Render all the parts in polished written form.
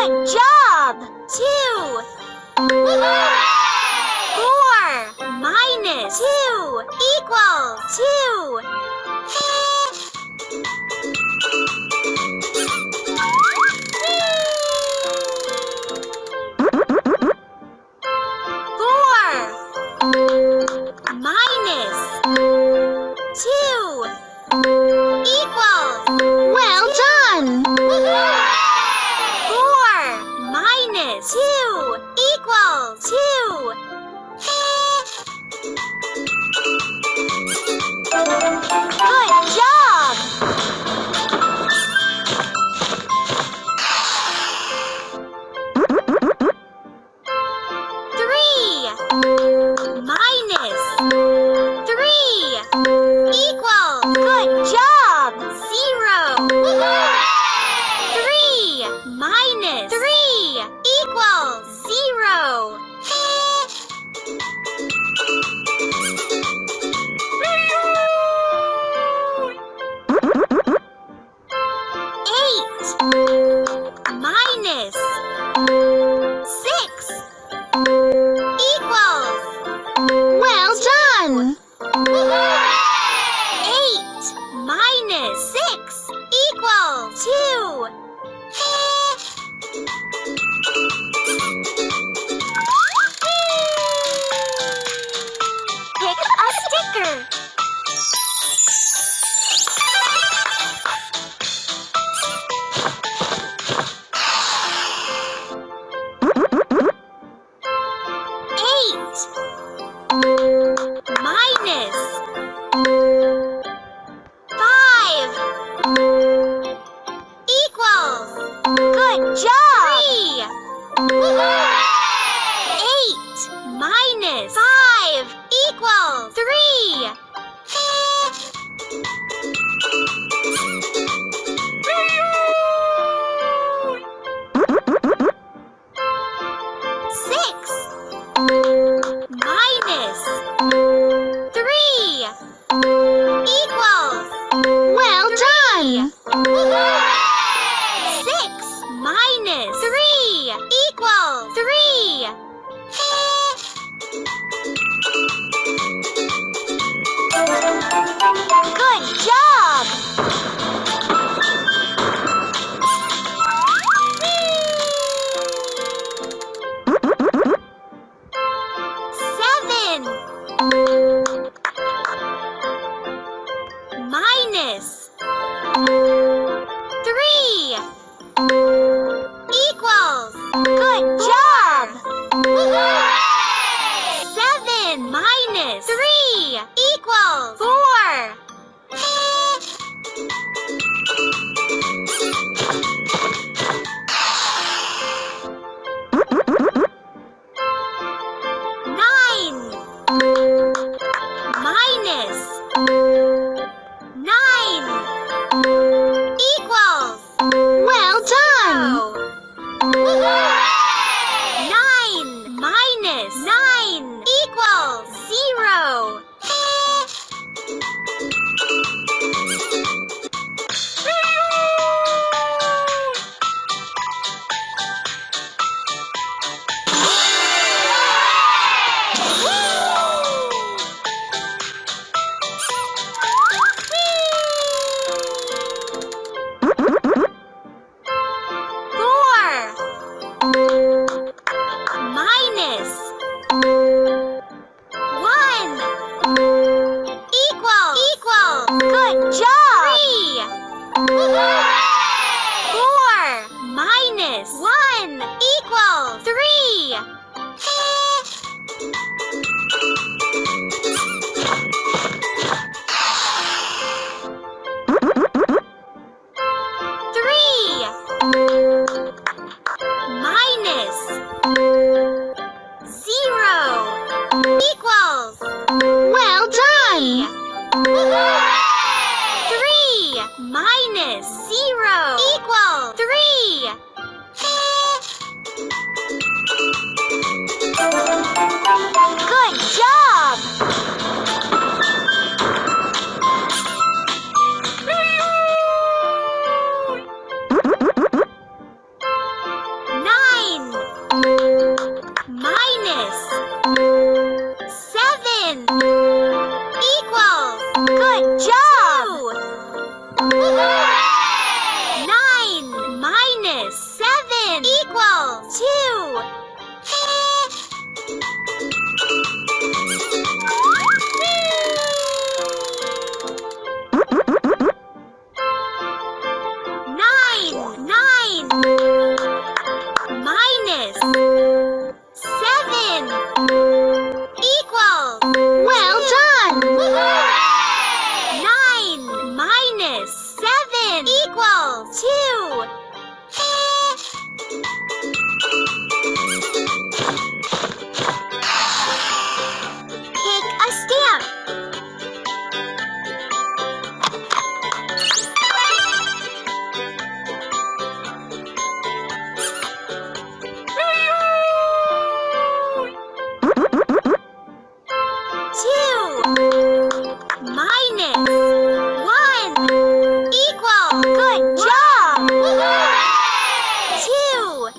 Good job! 2. 4 minus 2 equals 2. 4 minus 2 equals. Well done! 4 minus 2 equals 2. Good job! 3 minus 3 equals. Good job! 0. 3 minus 3 equals 0. 8 minus 6 equals. Well done! 8 minus 6 equals 2. 'Pick a sticker. 8 minus 5 equals. Good job! 3 8 minus 5 equals 3. 6 minus 3 equals. Well done! 6 minus 3 equals 3. 'Good job! 7 minus 3 equals. Good job! 7 minus 3 equals 4. 9 minus 9 equals. Well done! 9 minus 9 equals 0. 0 equals 3.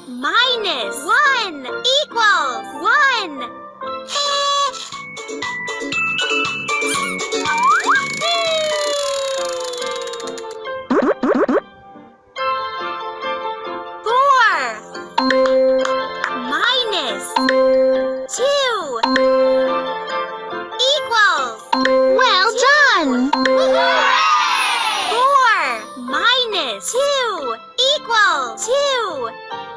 minus 1 equals 1. 4 minus 2 equals Well done. 4 minus 2 equals 2.